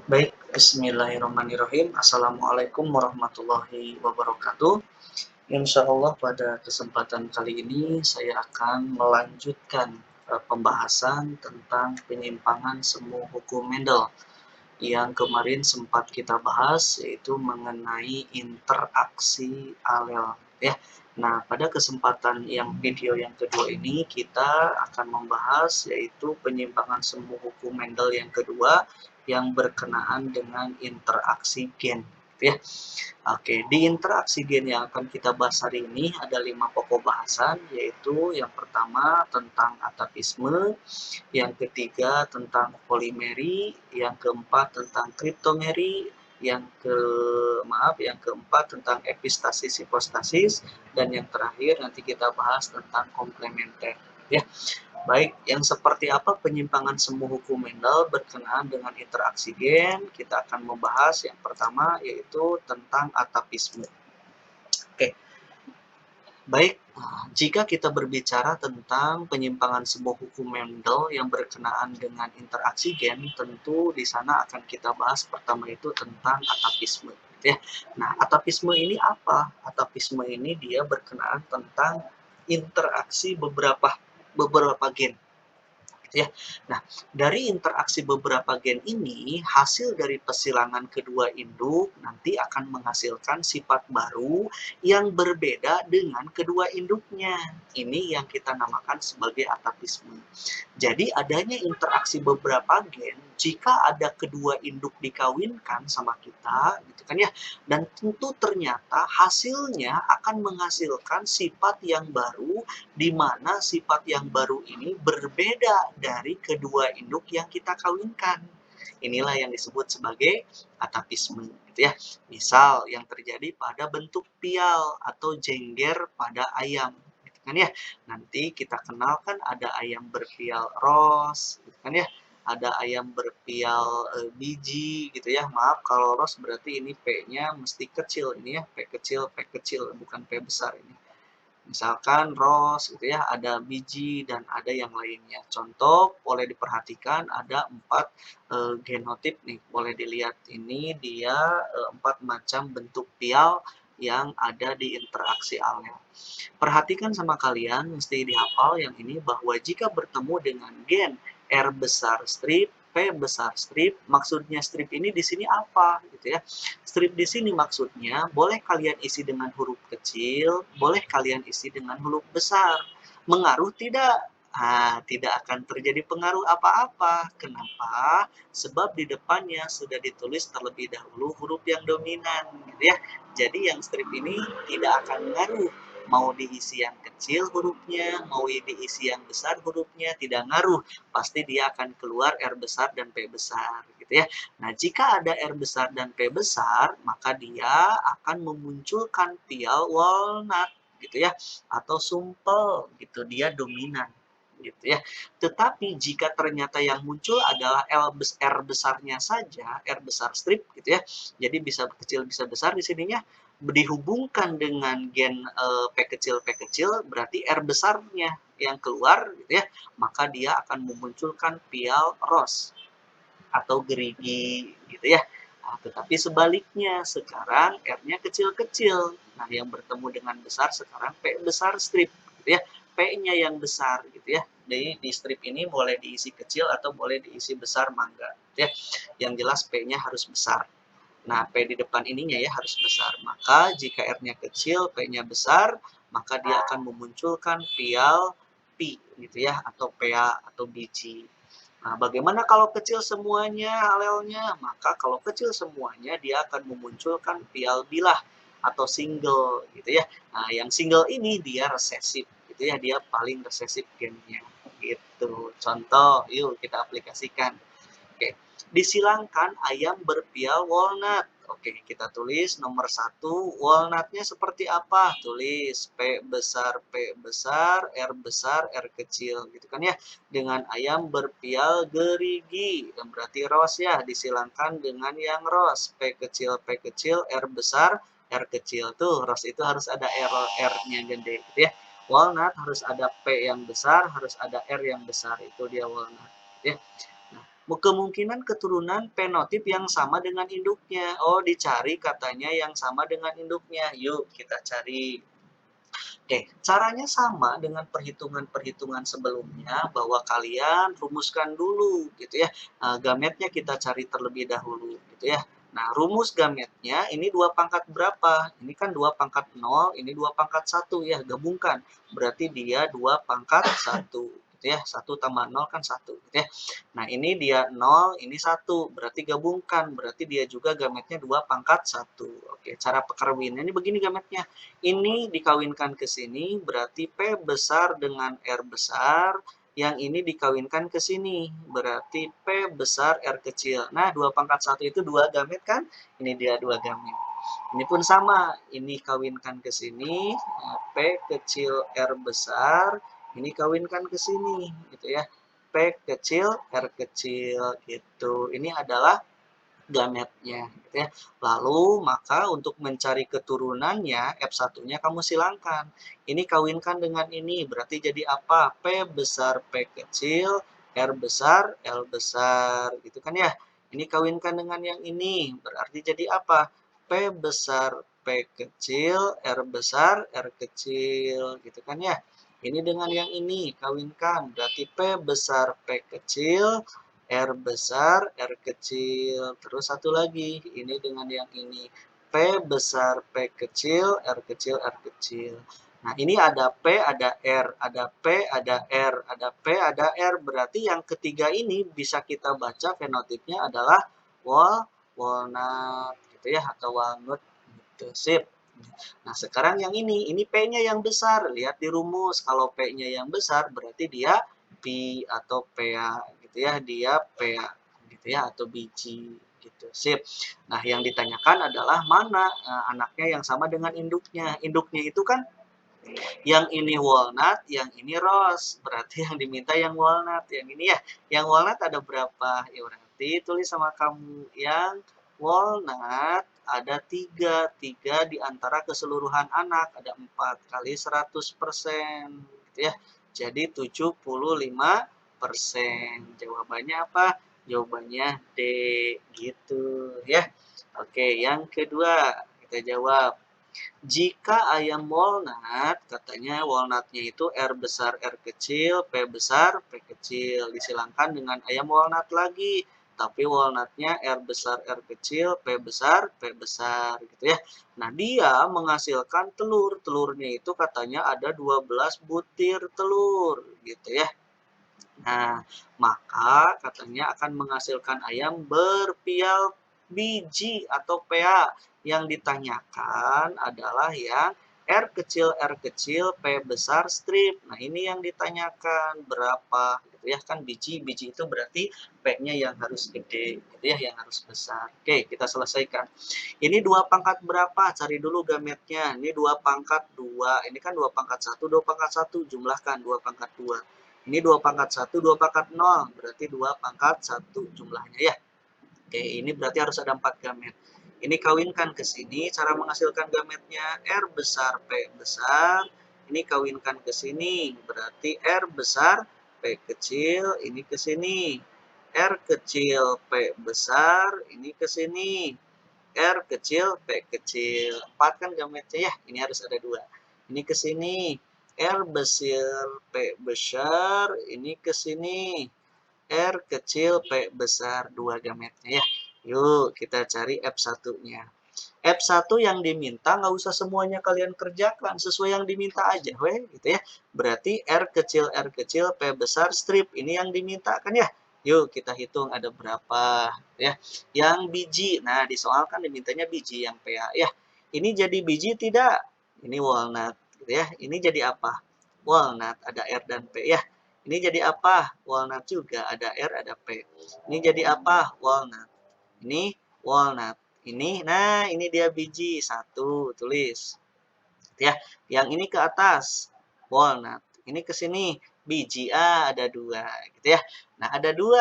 Baik, bismillahirrahmanirrahim. Assalamualaikum warahmatullahi wabarakatuh. Insya Allah pada kesempatan kali ini saya akan melanjutkan pembahasan tentang penyimpangan semu hukum Mendel yang kemarin sempat kita bahas, yaitu mengenai interaksi alel ya. Nah, pada kesempatan yang video yang kedua ini kita akan membahas yaitu penyimpangan semu hukum Mendel yang kedua yang berkenaan dengan interaksi gen ya. Oke, di interaksi gen yang akan kita bahas hari ini ada 5 pokok bahasan, yaitu yang pertama tentang atapisme, yang ketiga tentang polimeri, yang keempat tentang kriptomeri, yang keempat tentang epistasis hipostasis, dan yang terakhir nanti kita bahas tentang komplementer ya. Baik, yang seperti apa penyimpangan semu hukum Mendel berkenaan dengan interaksi gen? Kita akan membahas yang pertama yaitu tentang atapisme. Oke, baik, jika kita berbicara tentang penyimpangan semu hukum Mendel yang berkenaan dengan interaksi gen, tentu di sana akan kita bahas pertama itu tentang atapisme. Ya, nah atapisme ini apa? Atapisme ini dia berkenaan tentang interaksi beberapa gen ya. Nah, dari interaksi beberapa gen ini, hasil dari persilangan kedua induk nanti akan menghasilkan sifat baru yang berbeda dengan kedua induknya. Ini yang kita namakan sebagai atapisme. Jadi adanya interaksi beberapa gen jika ada kedua induk dikawinkan sama kita, gitu kan ya. Dan tentu ternyata hasilnya akan menghasilkan sifat yang baru di mana sifat yang baru ini berbeda dari kedua induk yang kita kawinkan. Inilah yang disebut sebagai atapisme, gitu ya. Misal yang terjadi pada bentuk pial atau jengger pada ayam, gitu kan ya. Nanti kita kenal kan ada ayam berpial ros, gitu kan ya. Ada ayam berpial biji, gitu ya. Maaf kalau ros berarti ini P-nya mesti kecil ini ya, P kecil, bukan P besar ini. Misalkan ros gitu ya, ada biji dan ada yang lainnya. Contoh boleh diperhatikan ada 4 genotip nih, boleh dilihat ini dia 4 macam bentuk pial yang ada di interaksi alel. Perhatikan sama kalian, mesti dihafal yang ini bahwa jika bertemu dengan gen R besar strip, P besar strip, maksudnya strip ini di sini apa gitu ya. Strip di sini maksudnya boleh kalian isi dengan huruf kecil, boleh kalian isi dengan huruf besar. Mengaruh tidak? Tidak akan terjadi pengaruh apa-apa. Kenapa? Sebab di depannya sudah ditulis terlebih dahulu huruf yang dominan gitu ya. Jadi yang strip ini tidak akan mengaruh mau diisi yang kecil hurufnya, mau diisi yang besar hurufnya, tidak ngaruh. Pasti dia akan keluar R besar dan P besar, gitu ya. Nah, jika ada R besar dan P besar, maka dia akan memunculkan pial walnut, gitu ya, atau sumpel, gitu. Dia dominan, gitu ya. Tetapi jika ternyata yang muncul adalah R besarnya saja, R besar strip, gitu ya. Jadi bisa kecil bisa besar di sininya, dihubungkan dengan gen P kecil berarti R besarnya yang keluar gitu ya, maka dia akan memunculkan pial ros atau gerigi gitu ya. Nah, tetapi sebaliknya sekarang R-nya kecil-kecil. Nah, yang bertemu dengan besar sekarang P besar strip gitu ya. P-nya yang besar gitu ya. Di strip ini boleh diisi kecil atau boleh diisi besar mangga gitu ya. Yang jelas P-nya harus besar. Nah, P di depan ininya ya harus besar. Maka jika R-nya kecil, P-nya besar, maka dia akan memunculkan pial pi gitu ya, atau PA atau biji. Nah, bagaimana kalau kecil semuanya alelnya? Maka kalau kecil semuanya dia akan memunculkan pial bilah atau single gitu ya. Nah, yang single ini dia resesif gitu ya, dia paling resesif gennya gitu. Contoh, yuk kita aplikasikan. Oke, disilangkan ayam berpial walnut. Oke, kita tulis nomor 1, walnutnya seperti apa? Tulis P besar, R kecil, gitu kan ya. Dengan ayam berpial gerigi, yang berarti ros ya, disilangkan dengan yang ros. P kecil, R kecil. Tuh, ros itu harus ada R-nya gede, gitu ya. Walnut harus ada P yang besar, harus ada R yang besar, itu dia walnut. Ya. Kemungkinan keturunan fenotip yang sama dengan induknya. Oh, dicari katanya yang sama dengan induknya. Yuk kita cari. Oke, caranya sama dengan perhitungan-perhitungan sebelumnya bahwa kalian rumuskan dulu gitu ya. Gametnya kita cari terlebih dahulu gitu ya. Nah, rumus gametnya ini 2 pangkat berapa? Ini kan 2 pangkat 0, ini 2 pangkat 1 ya, gabungkan. Berarti dia 2 pangkat 1 gitu ya. 1 tambah 0 kan 1 gitu ya. Nah, ini dia 0, ini 1, berarti gabungkan. Berarti dia juga gametnya 2 pangkat 1. Oke, cara perkawinannya ini begini gametnya. Ini dikawinkan ke sini, berarti P besar dengan R besar. Yang ini dikawinkan ke sini, berarti P besar R kecil. Nah, 2 pangkat 1 itu 2 gamet kan? Ini dia 2 gamet. Ini pun sama, ini kawinkan ke sini, P kecil R besar, ini kawinkan ke sini, gitu ya. P kecil R kecil, gitu. Ini adalah gametnya gitu ya. Lalu maka untuk mencari keturunannya F1-nya kamu silangkan. Ini kawinkan dengan ini berarti jadi apa? P besar P kecil, R besar L besar gitu kan ya. Ini kawinkan dengan yang ini berarti jadi apa? P besar P kecil, R besar R kecil gitu kan ya. Ini dengan yang ini kawinkan berarti P besar P kecil, R besar, R kecil. Terus satu lagi, ini dengan yang ini. P besar, P kecil, R kecil, R kecil. Nah, ini ada P, ada R, ada P, ada R, ada P, ada R. Berarti yang ketiga ini bisa kita baca fenotipnya adalah walnut gitu ya, atau walnut gitu. Sip. Nah, sekarang yang ini P-nya yang besar. Lihat di rumus, kalau P-nya yang besar berarti dia pi atau PA gitu ya, dia PA gitu ya, atau biji gitu. Sip. Nah, yang ditanyakan adalah mana anaknya yang sama dengan induknya. Induknya itu kan yang ini walnut, yang ini rose. Berarti yang diminta yang walnut. Yang ini ya, yang walnut ada berapa? Ya berarti tulis sama kamu. Yang walnut ada 3. 3 di antara keseluruhan anak. Ada 4 kali 100%. Gitu ya. Jadi 75%. Jawabannya apa? Jawabannya D. Gitu ya. Oke, yang kedua kita jawab. Jika ayam walnut, katanya walnutnya itu R besar R kecil, P besar P kecil. Disilangkan dengan ayam walnut lagi. Tapi walnutnya R besar R kecil, P besar P besar gitu ya. Nah, dia menghasilkan telur. Telurnya itu katanya ada 12 butir telur gitu ya. Nah, maka katanya akan menghasilkan ayam berpial biji atau PA. Yang ditanyakan adalah yang R kecil, P besar strip. Nah, ini yang ditanyakan berapa gitu ya, kan biji itu berarti P-nya yang harus gede gitu ya, yang harus besar. Oke, kita selesaikan. Ini 2 pangkat berapa? Cari dulu gametnya. Ini 2 pangkat 2. Ini kan 2 pangkat 1, 2 pangkat 1. Jumlahkan 2 pangkat 2. Ini 2 pangkat 1, 2 pangkat 0. Berarti 2 pangkat 1 jumlahnya ya. Oke, ini berarti harus ada 4 gamet. Ini kawinkan ke sini, cara menghasilkan gametnya R besar, P besar. Ini kawinkan ke sini, berarti R besar, P kecil, ini ke sini. R kecil, P besar, ini ke sini. R kecil, P kecil. 4 kan gametnya ya, ini harus ada 2. Ini ke sini. R besar, P besar, ini ke sini. R kecil, P besar, 2 gametnya ya. Yuk, kita cari F1-nya. F1 yang diminta nggak usah semuanya kalian kerjakan, sesuai yang diminta aja, weh, gitu ya. Berarti R kecil, P besar, strip. Ini yang diminta kan ya. Yuk, kita hitung ada berapa ya. Yang biji, nah di soal kan dimintanya biji yang PA ya. Ini jadi biji tidak? Ini walnut, gitu ya. Ini jadi apa? Walnut, ada R dan P ya. Ini jadi apa? Walnut juga, ada R, ada P. Ini jadi apa? Walnut. Ini walnut. Ini, nah ini dia biji. 1, tulis. Ya, yang ini ke atas. Walnut. Ini ke sini. Biji A ada 2. Gitu ya. Nah, ada 2.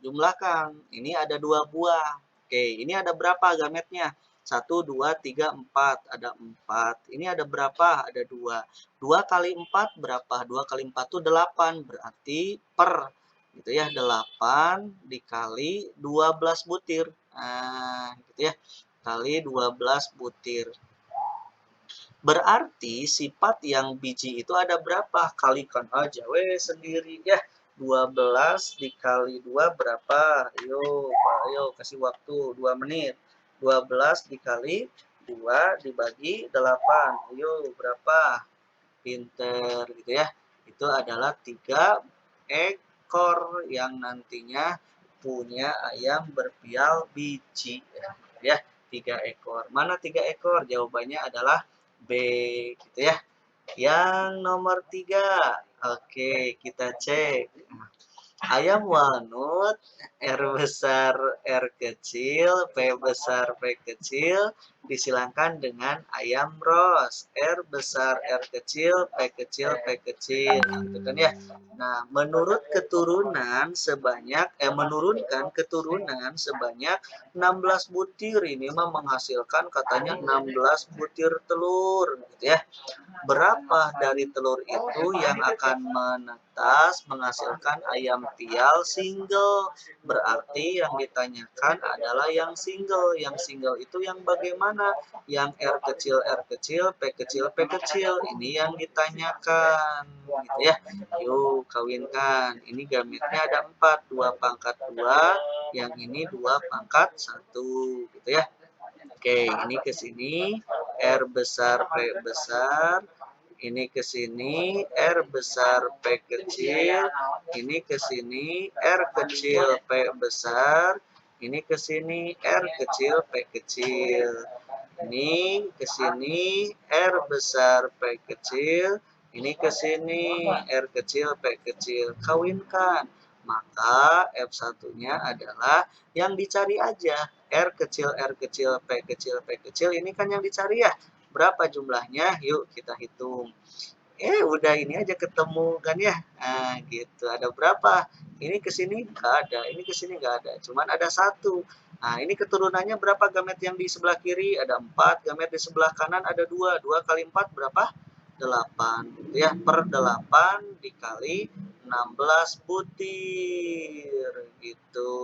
Jumlahkan. Ini ada 2 buah. Oke, ini ada berapa gametnya? 1, 2, 3, 4. Ada 4. Ini ada berapa? Ada 2. 2 kali 4 berapa? 2 kali 4 itu 8. Berarti per gitu ya, 8 dikali 12 butir. Nah, gitu ya, kali 12 butir. Berarti sifat yang biji itu ada berapa? Kalikan aja weh sendiri ya. 12 dikali 2 berapa? Ayo kasih waktu 2 menit. 12 dikali 2 dibagi 8. Ayo berapa? Pinter gitu ya. Itu adalah 3 ekor yang nantinya punya ayam berpial biji ya. 3 ekor. Mana 3 ekor? Jawabannya adalah B gitu ya. Yang nomor 3. Oke, kita cek. Ayam walnut, R besar R kecil, P besar P kecil, disilangkan dengan ayam ros, R besar R kecil, P kecil P kecil. Nah, itu kan ya. Nah, menurunkan keturunan sebanyak 16 butir. Ini mah menghasilkan katanya 16 butir telur gitu ya. Berapa dari telur itu yang akan menetas menghasilkan ayam pial single? Berarti yang ditanyakan adalah yang single. Yang single itu yang bagaimana? Yang R kecil, P kecil, P kecil. Ini yang ditanyakan. Gitu ya. Yuk, kawinkan. Ini gametnya ada 4. 2 pangkat 2. Yang ini 2 pangkat 1. Gitu ya. Oke, ini ke sini R besar P besar, ini ke sini R besar P kecil, ini ke sini R kecil P besar, ini ke sini R kecil P kecil. Ini ke sini R besar P kecil, ini ke sini R kecil P kecil. Kawinkan. Maka F1-nya adalah yang dicari aja. R kecil, P kecil, P kecil. Ini kan yang dicari ya. Berapa jumlahnya? Yuk kita hitung. Udah ini aja ketemu kan ya. Nah, gitu. Ada berapa? Ini ke sini nggak ada. Ini ke sini nggak ada. Cuman ada 1. Nah, ini keturunannya berapa gamet yang di sebelah kiri? Ada 4. Gamet di sebelah kanan ada 2. 2 kali 4 berapa? 8. Gitu ya. Per 8 dikali 16 butir. Gitu.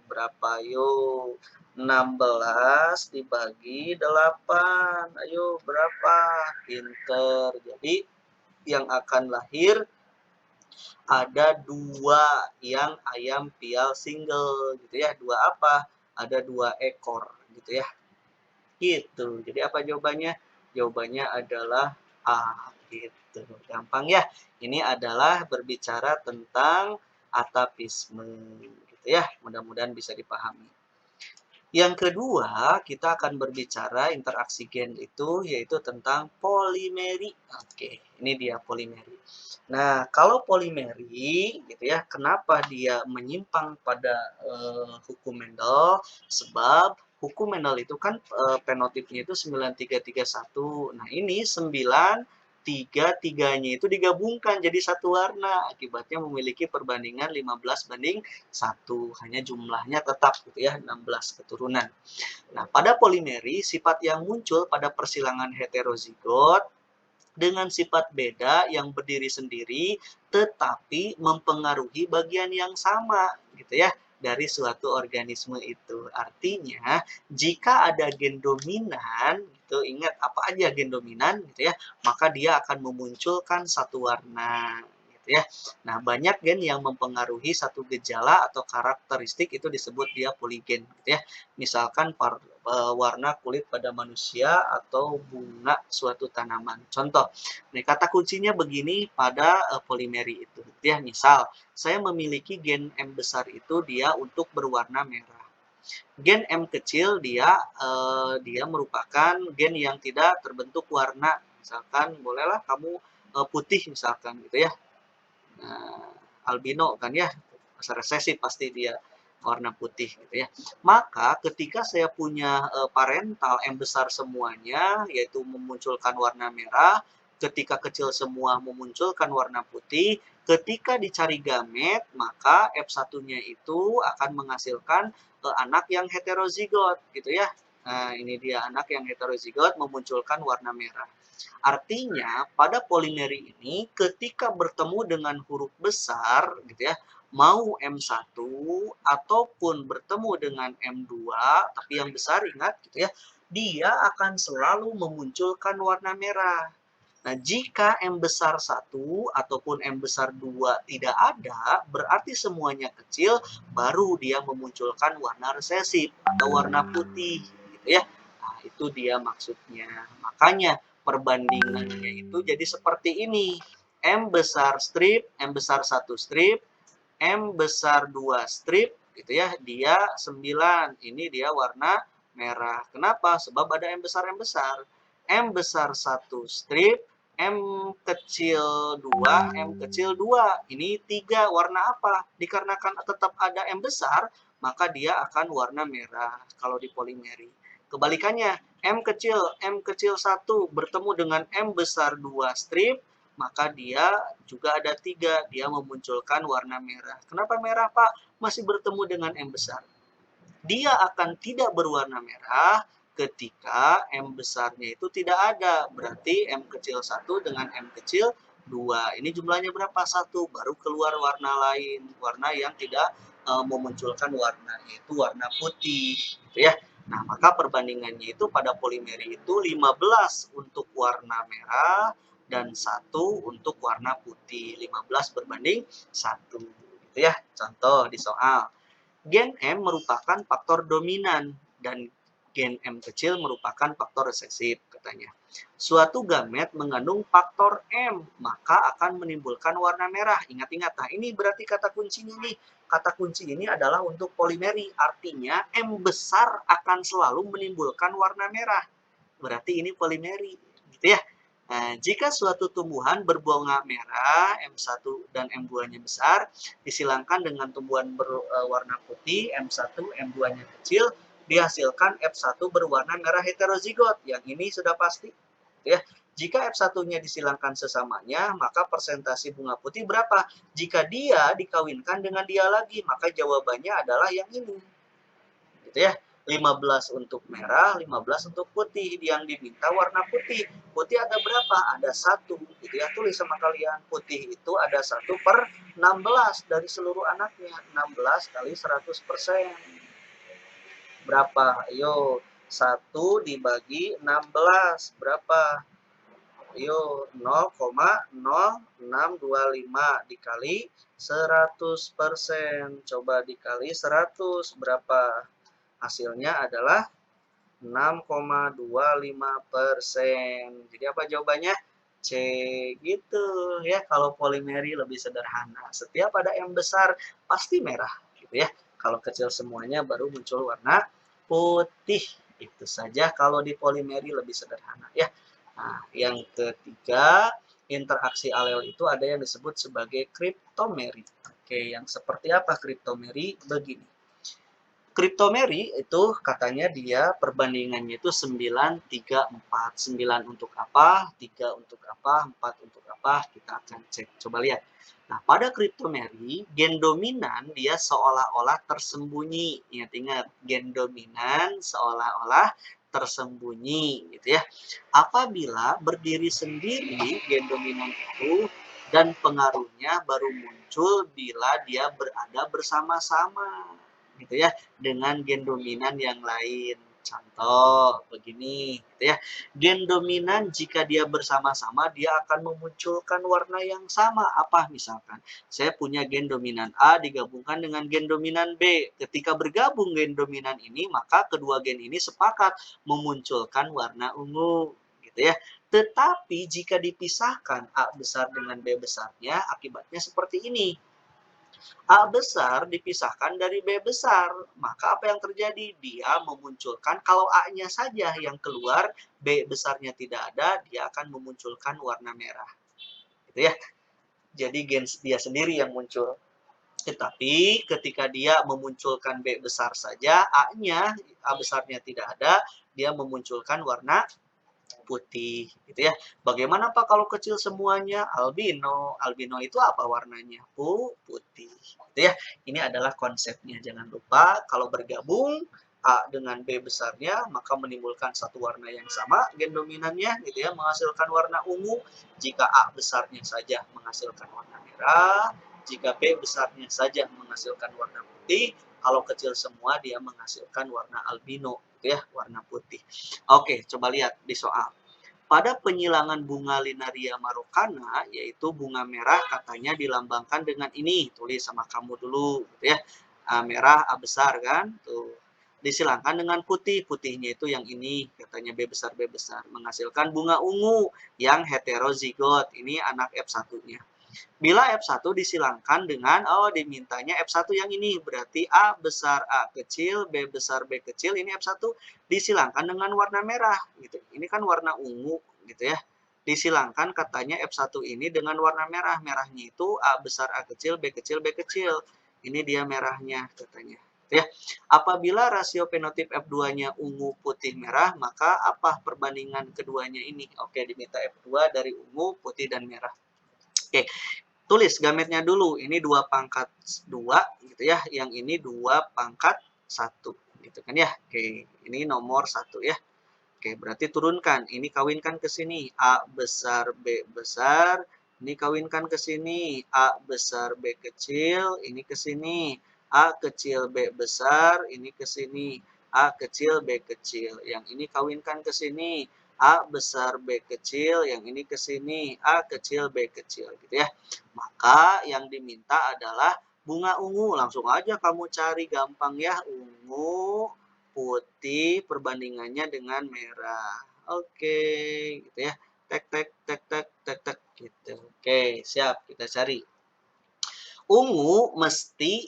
Berapa? Yuk. 16 dibagi 8. Ayo berapa? Pinter. Jadi yang akan lahir ada 2 yang ayam pial single gitu ya. 2 apa? Ada 2 ekor gitu ya. Gitu. Jadi apa jawabannya? Jawabannya adalah A gitu. Gampang ya. Ini adalah berbicara tentang atapisme gitu ya. Mudah-mudahan bisa dipahami. Yang kedua, kita akan berbicara interaksi gen itu yaitu tentang polimeri. Oke, ini dia polimeri. Nah, kalau polimeri gitu ya, kenapa dia menyimpang pada hukum Mendel? Sebab hukum Mendel itu kan penotipnya itu 9331. Nah, ini 9 3 3-nya itu digabungkan jadi satu warna. Akibatnya memiliki perbandingan 15:1. Hanya jumlahnya tetap gitu ya, 16 keturunan. Nah, pada polimeri, sifat yang muncul pada persilangan heterozigot dengan sifat beda yang berdiri sendiri tetapi mempengaruhi bagian yang sama gitu ya dari suatu organisme itu. Artinya, jika ada gen dominan gitu, ingat apa aja gen dominan gitu ya, maka dia akan memunculkan satu warna gitu ya. Nah, banyak gen yang mempengaruhi satu gejala atau karakteristik itu disebut dia poligen gitu ya. Misalkan warna kulit pada manusia atau bunga suatu tanaman. Contoh, nih kata kuncinya begini pada polimeri itu. Ya, misal saya memiliki gen M besar itu dia untuk berwarna merah. Gen M kecil dia merupakan gen yang tidak terbentuk warna. Misalkan bolehlah kamu putih misalkan gitu ya. Nah, albino kan ya, resesif pasti dia warna putih gitu ya. Maka ketika saya punya parental M besar semuanya, yaitu memunculkan warna merah, ketika kecil semua memunculkan warna putih, ketika dicari gamet, maka F1-nya itu akan menghasilkan anak yang heterozigot gitu ya. Nah, ini dia anak yang heterozigot memunculkan warna merah. Artinya, pada polimeri ini ketika bertemu dengan huruf besar gitu ya, mau M1 ataupun bertemu dengan M2, tapi yang besar ingat gitu ya, dia akan selalu memunculkan warna merah. Nah, jika M besar 1 ataupun M besar 2 tidak ada, berarti semuanya kecil, baru dia memunculkan warna resesif atau warna putih, gitu ya. Nah, itu dia maksudnya. Makanya perbandingannya itu jadi seperti ini. M besar strip, M besar 1 strip, M besar 2 strip, gitu ya, dia 9. Ini dia warna merah. Kenapa? Sebab ada M besar M besar. M besar 1 strip, M kecil 2, M kecil 2. Ini 3. Warna apa? Dikarenakan tetap ada M besar, maka dia akan warna merah kalau di polimeri. Kebalikannya, M kecil 1 bertemu dengan M besar 2 strip, maka dia juga ada 3, dia memunculkan warna merah. Kenapa merah, Pak? Masih bertemu dengan M besar. Dia akan tidak berwarna merah ketika M besarnya itu tidak ada. Berarti M kecil 1 dengan M kecil 2. Ini jumlahnya berapa? 1. Baru keluar warna lain. Warna yang tidak memunculkan warna, yaitu warna putih. Gitu ya. Nah, maka perbandingannya itu pada polimeri itu 15 untuk warna merah dan 1 untuk warna putih. 15 berbanding 1. Gitu ya. Contoh di soal. Gen M merupakan faktor dominan dan gen M kecil merupakan faktor resesif, katanya. Suatu gamet mengandung faktor M, maka akan menimbulkan warna merah. Ingat-ingat, nah ini berarti kata kuncinya nih. Kata kunci ini adalah untuk polimeri, artinya M besar akan selalu menimbulkan warna merah. Berarti ini polimeri, gitu ya. Nah, jika suatu tumbuhan berbunga merah, M1 dan M2-nya besar, disilangkan dengan tumbuhan berwarna putih, M1, M2-nya kecil, dihasilkan F1 berwarna merah heterozigot. Yang ini sudah pasti. Ya. Jika F1-nya disilangkan sesamanya, maka persentase bunga putih berapa? Jika dia dikawinkan dengan dia lagi, maka jawabannya adalah yang ini. Gitu ya. 15 untuk merah, 15 untuk putih. Yang diminta warna putih. Putih ada berapa? Ada 1. Gitu ya, tulis sama kalian. Putih itu ada 1/16 dari seluruh anaknya. 16 kali 100%. Berapa? Ayo, 1 dibagi 16. Berapa? Ayo, 0,0625 dikali 100%. Coba dikali 100. Berapa? Hasilnya adalah 6,25%. Jadi apa jawabannya? C, gitu ya. Kalau polimeri lebih sederhana. Setiap ada M besar pasti merah, gitu ya. Kalau kecil semuanya baru muncul warna putih. Itu saja kalau di polimeri lebih sederhana ya. Nah, yang ketiga, interaksi alel itu ada yang disebut sebagai kriptomeri. Oke, yang seperti apa kriptomeri? Begini. Kriptomeri itu katanya dia perbandingannya itu 9, 3, 4. 9 untuk apa, 3 untuk apa, 4 untuk apa, kita akan cek. Coba lihat. Nah, pada kriptomeri, gen dominan dia seolah-olah tersembunyi. Ingat-ingat, gen dominan seolah-olah tersembunyi, gitu ya. Apabila berdiri sendiri gen dominan itu dan pengaruhnya baru muncul bila dia berada bersama-sama, gitu ya, dengan gen dominan yang lain. Contoh begini, gitu ya. Gen dominan jika dia bersama-sama dia akan memunculkan warna yang sama. Apa misalkan? Saya punya gen dominan A digabungkan dengan gen dominan B. Ketika bergabung gen dominan ini, maka kedua gen ini sepakat memunculkan warna ungu, gitu ya. Tetapi jika dipisahkan A besar dengan B besarnya, akibatnya seperti ini. A besar dipisahkan dari B besar, maka apa yang terjadi? Dia memunculkan, kalau A-nya saja yang keluar, B besarnya tidak ada, dia akan memunculkan warna merah. Gitu ya. Jadi gen dia sendiri yang muncul. Tetapi ketika dia memunculkan B besar saja, A-nya, A besarnya tidak ada, dia memunculkan warna putih, gitu ya. Bagaimana Pak kalau kecil semuanya? Albino. Albino itu apa warnanya? Putih, gitu ya. Ini adalah konsepnya. Jangan lupa kalau bergabung A dengan B besarnya, maka menimbulkan satu warna yang sama, gen dominannya, gitu ya, menghasilkan warna ungu. Jika A besarnya saja menghasilkan warna merah, Jika B besarnya saja menghasilkan warna putih, kalau kecil semua dia menghasilkan warna albino, gitu ya, warna putih. Oke, coba lihat di soal. Pada penyilangan bunga Linaria marocana, yaitu bunga merah, katanya dilambangkan dengan ini. Tulis sama kamu dulu, gitu ya. A merah, A besar kan? Tuh. Disilangkan dengan putih. Putihnya itu yang ini, katanya B besar, B besar. Menghasilkan bunga ungu yang heterozigot. Ini anak F1-nya. Bila F1 disilangkan dengan, dimintanya F1 yang ini, berarti A besar A kecil, B besar B kecil, ini F1 disilangkan dengan warna merah, gitu. Ini kan warna ungu, gitu ya. Disilangkan katanya F1 ini dengan warna merah, merahnya itu A besar A kecil, B kecil, B kecil. Ini dia merahnya, katanya. Ya, apabila rasio fenotip F2-nya ungu, putih, merah, maka apa perbandingan keduanya ini? Oke, diminta F2 dari ungu, putih, dan merah. Oke, tulis gametnya dulu. Ini 2/2 gitu ya. Yang ini 2/1 gitu kan ya. Oke, ini nomor 1 ya. Oke, berarti turunkan. Ini kawinkan ke sini. A besar B besar. Ini kawinkan ke sini. A besar B kecil. Ini ke sini. A kecil B besar. Ini ke sini. A kecil B kecil. Yang ini kawinkan ke sini. A besar B kecil. Yang ini ke sini. A kecil B kecil. Gitu ya. Maka yang diminta adalah bunga ungu. Langsung aja kamu cari, gampang ya. Ungu, putih, perbandingannya dengan merah. Oke, gitu ya. Tek tek tek tek tek tek gitu. Oke, siap, kita cari. Ungu mesti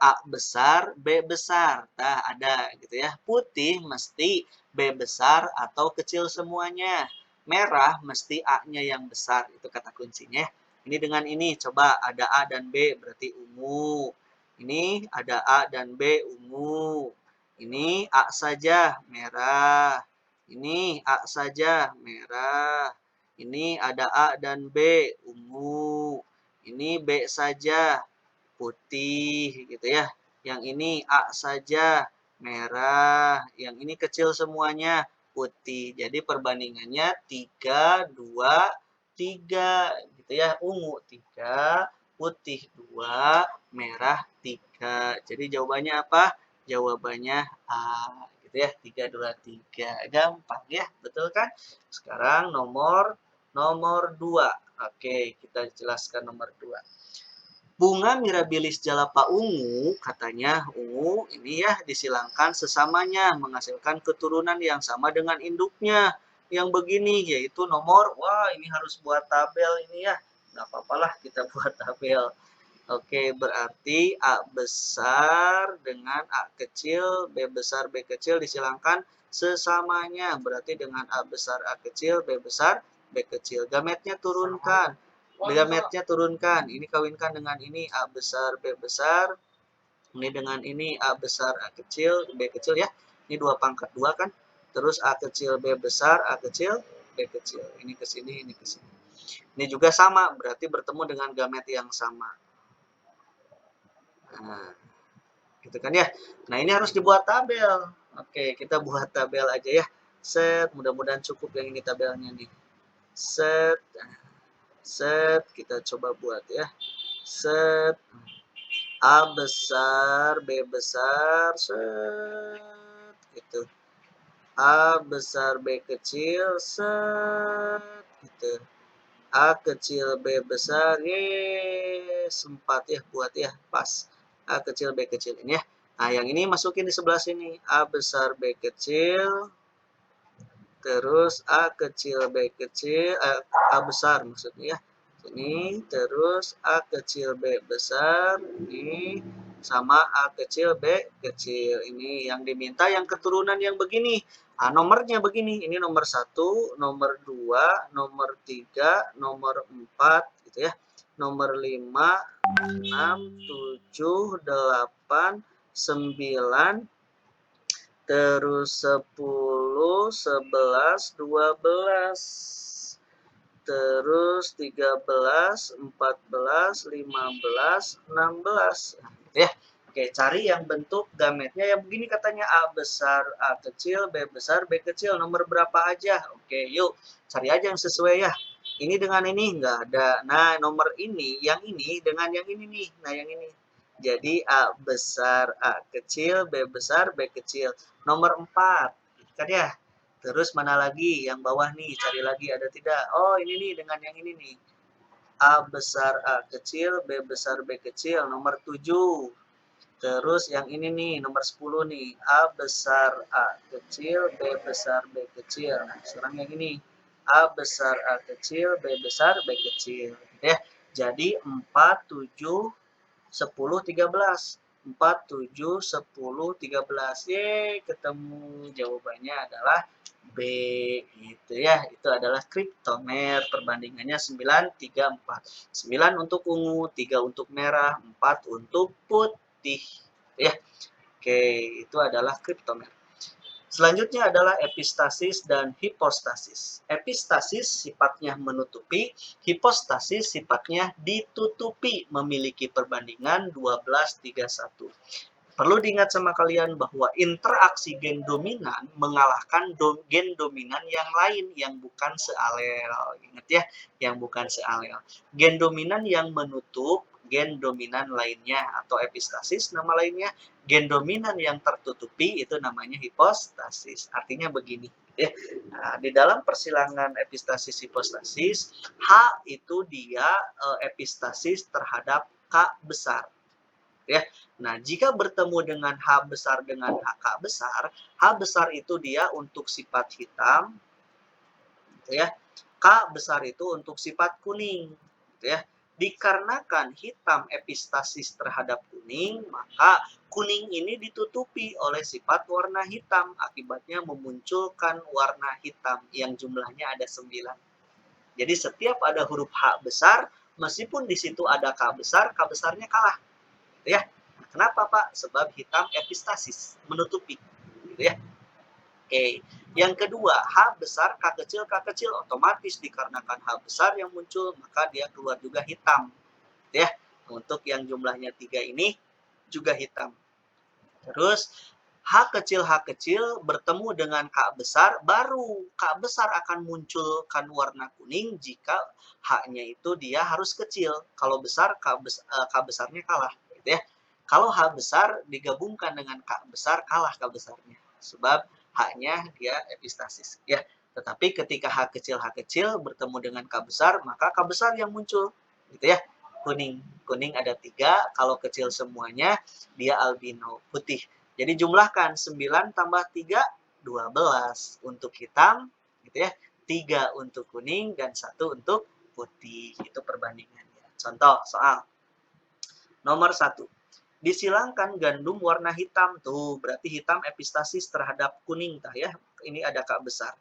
A besar, B besar. Nah, ada gitu ya. Putih mesti B besar atau kecil semuanya. Merah mesti A-nya yang besar. Itu kata kuncinya. Ini dengan ini, coba ada A dan B berarti ungu. Ini ada A dan B ungu. Ini A saja merah. Ini A saja merah. Ini ada A dan B ungu. Ini B saja putih gitu ya. Yang ini A saja merah. Yang ini kecil semuanya putih. Jadi perbandingannya 3, 2, 3 gitu ya. Ungu 3, putih 2, merah 3. Jadi jawabannya apa? Jawabannya A gitu ya. 3, 2, 3. Gampang ya, betul kan? Sekarang nomor 2. Oke, kita jelaskan nomor 2. Bunga Mirabilis jalapa ungu, katanya ungu ini ya disilangkan sesamanya menghasilkan keturunan yang sama dengan induknya. Yang begini yaitu nomor, wah ini harus buat tabel ini ya. Nggak apa-apalah kita buat tabel. Oke, berarti A besar dengan A kecil, B besar B kecil disilangkan sesamanya. Berarti dengan A besar A kecil, B besar B kecil. Gametnya turunkan. Gametnya turunkan. Ini kawinkan dengan ini A besar B besar. Ini dengan ini A besar A kecil, B kecil ya. Ini 2/2 kan. Terus A kecil B besar, A kecil B kecil. Ini ke sini, ini ke sini. Ini juga sama, berarti bertemu dengan gamet yang sama. Nah, gitu kan ya. Nah, ini harus dibuat tabel. Oke, kita buat tabel aja ya. Set, mudah-mudahan cukup yang ini tabelnya nih. Set, set, kita coba buat ya. Set, A besar, B besar, set, gitu. A besar, B kecil, set, gitu. A kecil, B besar, sempat ya buat ya, pas. A kecil, B kecil ini ya. Nah, yang ini masukin di sebelah sini. A besar, B kecil, terus A kecil, B kecil, A besar maksudnya ya. Ini, terus A kecil, B besar, ini, sama A kecil, B kecil. Ini yang diminta yang keturunan yang begini. Nah, nomornya begini, ini nomor 1, nomor 2, nomor 3, nomor 4, gitu ya. Nomor 5, 6, 7, 8, 9, terus 10, 11, 12, terus 13, 14, 15, 16. Nah, gitu ya. Oke, cari yang bentuk gametnya yang begini katanya A besar, A kecil, B besar, B kecil. Nomor berapa aja? Oke, yuk cari aja yang sesuai ya. Ini dengan ini nggak ada. Nah, nomor ini, yang ini dengan yang ini nih. Nah, yang ini. Jadi A besar, A kecil, B besar, B kecil. Nomor 4. Kan ya? Terus mana lagi? Yang bawah nih, cari lagi ada tidak? Oh, ini nih dengan yang ini nih. A besar, A kecil, B besar, B kecil. Nomor 7. Terus yang ini nih, nomor 10 nih. A besar A kecil, B besar B kecil. Nah, sekarang yang ini. A besar A kecil, B besar B kecil. Ya, jadi 4, 7, 10, 13. 4, 7, 10, 13. Yeay, ketemu jawabannya adalah B. Gitu ya. Itu adalah kriptomer. Perbandingannya 9, 3, 4. 9 untuk ungu, 3 untuk merah, 4 untuk putih. Ya, oke, itu adalah kriptomer. Selanjutnya adalah epistasis dan hipostasis. Epistasis sifatnya menutupi, hipostasis sifatnya ditutupi, memiliki perbandingan 12:31. Perlu diingat sama kalian bahwa interaksi gen dominan mengalahkan gen dominan yang lain yang bukan sealel. Ingat ya, yang bukan sealel. Gen dominan yang menutup gen dominan lainnya atau epistasis nama lainnya. Gen dominan yang tertutupi itu namanya hipostasis. Artinya begini. Ya. Nah, di dalam persilangan epistasis hipostasis, H itu dia epistasis terhadap K besar. Ya. Nah, jika bertemu dengan H besar dengan HK besar, H besar itu dia untuk sifat hitam, gitu ya. K besar itu untuk sifat kuning, gitu ya. Dikarenakan hitam epistasis terhadap kuning, maka kuning ini ditutupi oleh sifat warna hitam, akibatnya memunculkan warna hitam yang jumlahnya ada 9. Jadi setiap ada huruf H besar, meskipun di situ ada K besarnya kalah, gitu ya. Kenapa, Pak? Sebab hitam epistasis, menutupi. Gitu ya. Oke. Yang kedua, H besar, K kecil, otomatis dikarenakan H besar yang muncul, maka dia keluar juga hitam. Gitu ya. Untuk yang jumlahnya 3 ini juga hitam. Terus, H kecil bertemu dengan K besar, baru K besar akan munculkan warna kuning jika H-nya itu dia harus kecil. Kalau besar, K besarnya kalah. Gitu ya. Kalau H besar digabungkan dengan K besar, kalah K besarnya. Sebab H-nya dia epistasis. Ya. Tetapi ketika H kecil bertemu dengan K besar, maka K besar yang muncul. Gitu ya. Kuning. Kuning ada 3, kalau kecil semuanya, dia albino, putih. Jadi jumlahkan 9 tambah 3, 12 untuk hitam, gitu ya. 3 untuk kuning, dan 1 untuk putih. Itu perbandingannya. Contoh soal. Nomor 1. Disilangkan gandum warna hitam. Tuh, berarti hitam epistasis terhadap kuning. Tah ya. Ini ada K besar.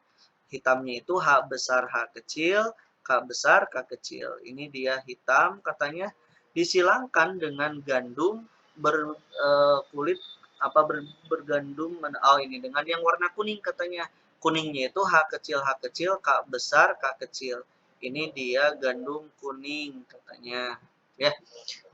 Hitamnya itu H besar, H kecil, K besar, K kecil. Ini dia hitam katanya. Disilangkan dengan gandum berkulit bergandum. Oh, ini dengan yang warna kuning katanya. Kuningnya itu H kecil, K besar, K kecil. Ini dia gandum kuning katanya. Ya.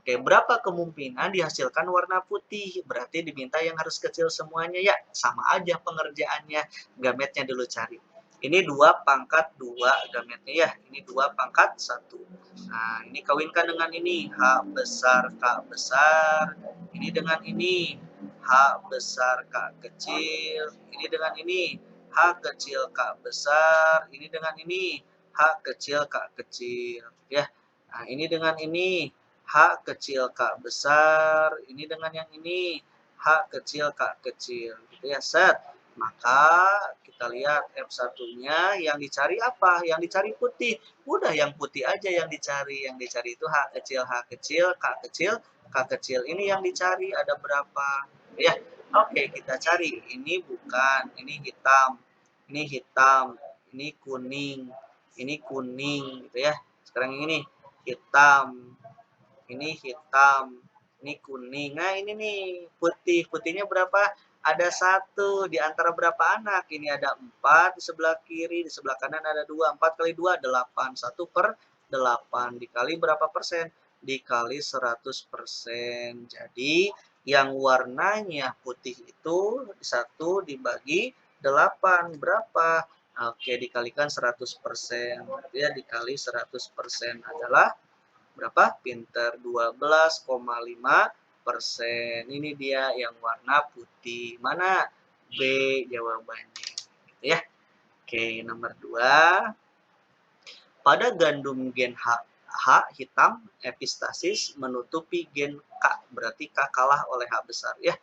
Oke, berapa kemungkinan dihasilkan warna putih? Berarti diminta yang harus kecil semuanya ya. Sama aja pengerjaannya. Gametnya dulu cari. Ini 2 pangkat 2 gametnya ya. Ini 2 pangkat 1. Nah, ini kawinkan dengan ini. H besar, K besar. Ini dengan ini. H besar, K kecil. Ini dengan ini. H kecil, K besar. Ini dengan ini. H kecil, K kecil. Ya. Nah, ini dengan ini. H kecil, K besar. Ini dengan yang ini. H kecil, K kecil. Gitu ya, set. Maka kita lihat F1-nya yang dicari apa? Yang dicari putih. Udah yang putih aja yang dicari. Yang dicari itu H kecil, K kecil, K kecil. Ini yang dicari ada berapa? Ya, oke, kita cari. Ini bukan, ini hitam. Ini hitam, ini kuning. Ini kuning gitu ya. Sekarang yang ini hitam. Ini hitam, ini kuning. Nah, ini nih putih. Putihnya berapa? Ada 1 di antara berapa anak? Ini ada 4 di sebelah kiri, di sebelah kanan ada 2. 4 kali 2, 8. 1/8. Dikali berapa persen? Dikali 100%. Jadi, yang warnanya putih itu 1 dibagi 8. Berapa? Oke, dikalikan 100%. Ya, dikali 100% adalah berapa? Pinter, 12,5%. Ini dia yang warna putih. Mana? B jawabannya. Gitu ya. Oke, nomor 2. Pada gandum gen H hitam epistasis menutupi gen K. Berarti K kalah oleh H besar ya.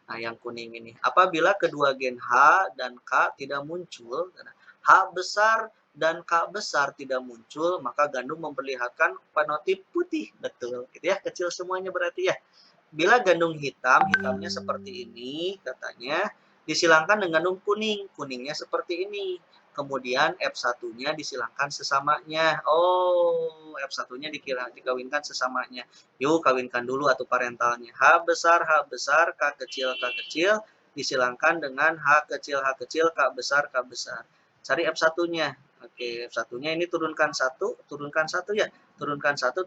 Nah, yang kuning ini. Apabila kedua gen H dan K tidak muncul, H besar dan K besar tidak muncul, maka gandum memperlihatkan fenotip putih. Betul, gitu ya. Kecil semuanya berarti ya. Bila gandum hitam, hitamnya seperti ini katanya, disilangkan dengan gandum kuning, kuningnya seperti ini. Kemudian F1-nya disilangkan sesamanya. Oh, F1-nya dikawinkan sesamanya. Yuk, kawinkan dulu atau parentalnya. H besar, K kecil, disilangkan dengan H kecil, K besar. Cari F1-nya. Oke, F1-nya ini turunkan 1 ya. Turunkan 1.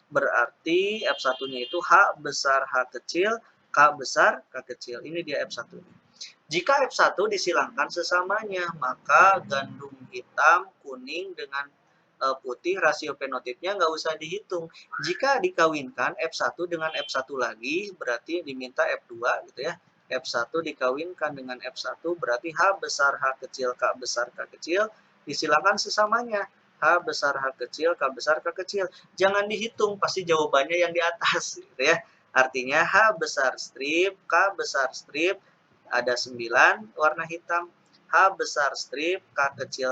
Berarti F1-nya itu H besar, H kecil, K besar, K kecil. Ini dia F1-nya. Jika F1 disilangkan sesamanya, maka gandum hitam, kuning dengan putih rasio fenotipnya nggak usah dihitung. Jika dikawinkan F1 dengan F1 lagi, berarti diminta F2 gitu ya. F1 dikawinkan dengan F1 berarti H besar, H kecil, K besar, K kecil. Disilangkan sesamanya. H besar, H kecil, K besar, K kecil. Jangan dihitung, pasti jawabannya yang di atas gitu ya. Artinya H besar strip, K besar strip, ada 9 warna hitam. H besar strip, K kecil,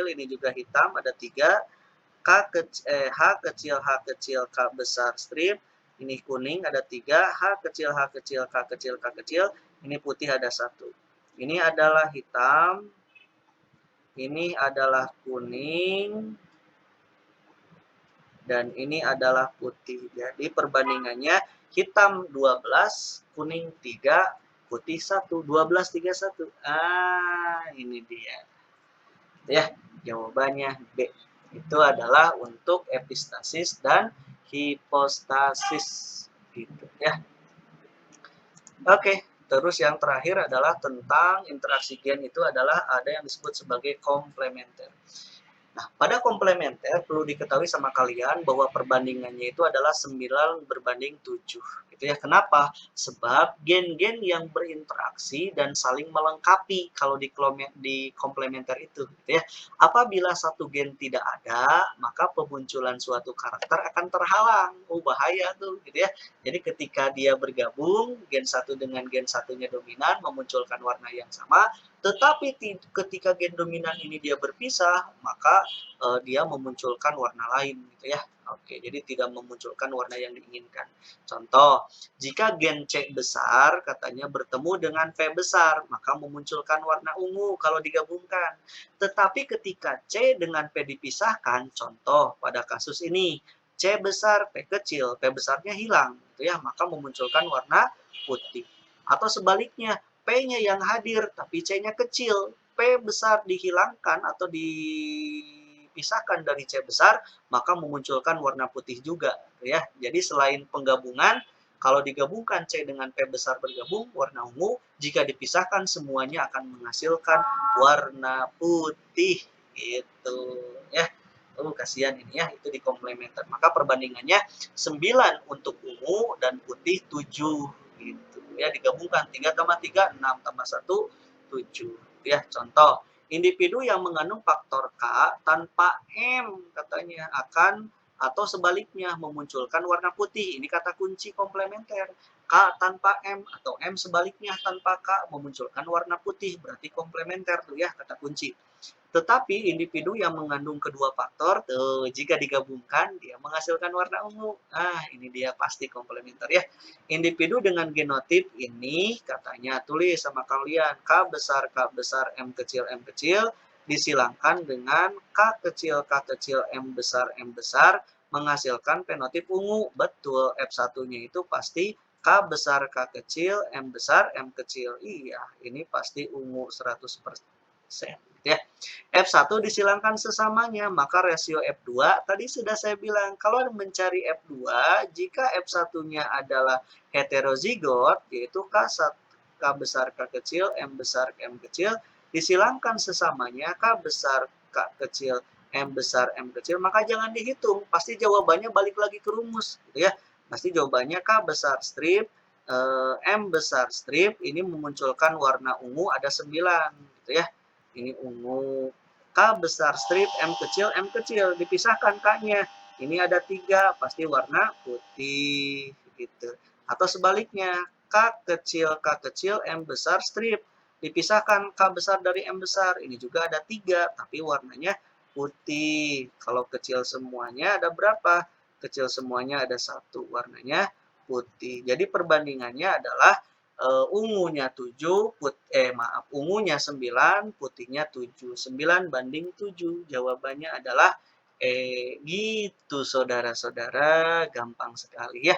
ini juga hitam, ada 3. H kecil, K besar strip, ini kuning, ada 3. H kecil, K kecil, ini putih, ada 1. Ini adalah hitam, ini adalah kuning, dan ini adalah putih. Jadi perbandingannya hitam 12, kuning 3, putih 1. 12, 3, 1. Ini dia. Ya, jawabannya B. Itu adalah untuk epistasis dan hipostasis. Gitu ya. Oke, terus yang terakhir adalah tentang interaksi gen itu adalah ada yang disebut sebagai komplementer. Nah, pada komplementer perlu diketahui sama kalian bahwa perbandingannya itu adalah 9 berbanding 7. Gitu ya. Kenapa? Sebab gen-gen yang berinteraksi dan saling melengkapi kalau di komplementer itu. Gitu ya. Apabila satu gen tidak ada, maka pemunculan suatu karakter akan terhalang. Oh, bahaya tuh. Gitu ya. Jadi ketika dia bergabung, gen 1 dengan gen satunya dominan, memunculkan warna yang sama, tetapi ketika gen dominan ini dia berpisah, maka dia memunculkan warna lain gitu ya. Oke, jadi tidak memunculkan warna yang diinginkan. Contoh, jika gen C besar katanya bertemu dengan P besar, maka memunculkan warna ungu kalau digabungkan. Tetapi ketika C dengan P dipisahkan, contoh pada kasus ini, C besar, P kecil, P besarnya hilang gitu ya, maka memunculkan warna putih. Atau sebaliknya, P-nya yang hadir, tapi C-nya kecil. P besar dihilangkan atau dipisahkan dari C besar, maka memunculkan warna putih juga. Ya. Jadi selain penggabungan, kalau digabungkan C dengan P besar bergabung, warna ungu. Jika dipisahkan, semuanya akan menghasilkan warna putih. Gitu. Ya. Kasihan ini ya, itu di komplementer. Maka perbandingannya 9 untuk ungu dan putih 7. Gitu ya, digabungkan 3 tambah 3 6 tambah 1 7 ya. Contoh, individu yang mengandung faktor K tanpa M katanya akan atau sebaliknya memunculkan warna putih. Ini kata kunci komplementer. K tanpa M atau M sebaliknya tanpa K memunculkan warna putih, berarti komplementer tuh ya kata kunci. Tetapi individu yang mengandung kedua faktor, jika digabungkan, dia menghasilkan warna ungu. Ini dia pasti komplementer ya. Individu dengan genotip ini, katanya tulis sama kalian, K besar, M kecil, disilangkan dengan K kecil, M besar, menghasilkan fenotip ungu. Betul, F1-nya itu pasti K besar, K kecil, M besar, M kecil. Iya, ini pasti ungu 100%. Ya. F1 disilangkan sesamanya, maka rasio F2 tadi sudah saya bilang, kalau mencari F2, jika F1-nya adalah heterozigot, yaitu K besar, K kecil, M besar, M kecil, disilangkan sesamanya K besar K kecil M besar M kecil, maka jangan dihitung, pasti jawabannya balik lagi ke rumus gitu ya. Pasti jawabannya K besar strip M besar strip ini memunculkan warna ungu ada 9 gitu ya. Ini ungu. K besar strip M kecil dipisahkan K-nya. Ini ada 3 pasti warna putih gitu. Atau sebaliknya K kecil M besar strip dipisahkan K besar dari M besar. Ini juga ada 3 tapi warnanya putih. Kalau kecil semuanya ada berapa? Kecil semuanya ada 1 warnanya putih. Jadi perbandingannya adalah ungunya 7, ungunya 9, putihnya 7. 9 banding 7. Jawabannya adalah gitu saudara-saudara, gampang sekali ya.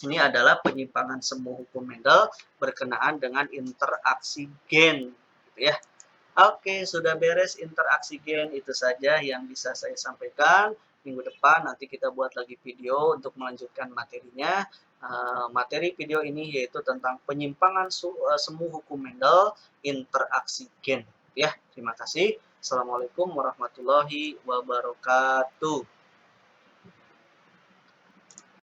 Ini adalah penyimpangan semu hukum Mendel berkenaan dengan interaksi gen gitu ya. Oke, sudah beres interaksi gen, itu saja yang bisa saya sampaikan. Minggu depan nanti kita buat lagi video untuk melanjutkan materinya. Materi video ini yaitu tentang penyimpangan semu hukum Mendel interaksi gen. Ya, terima kasih. Assalamualaikum warahmatullahi wabarakatuh.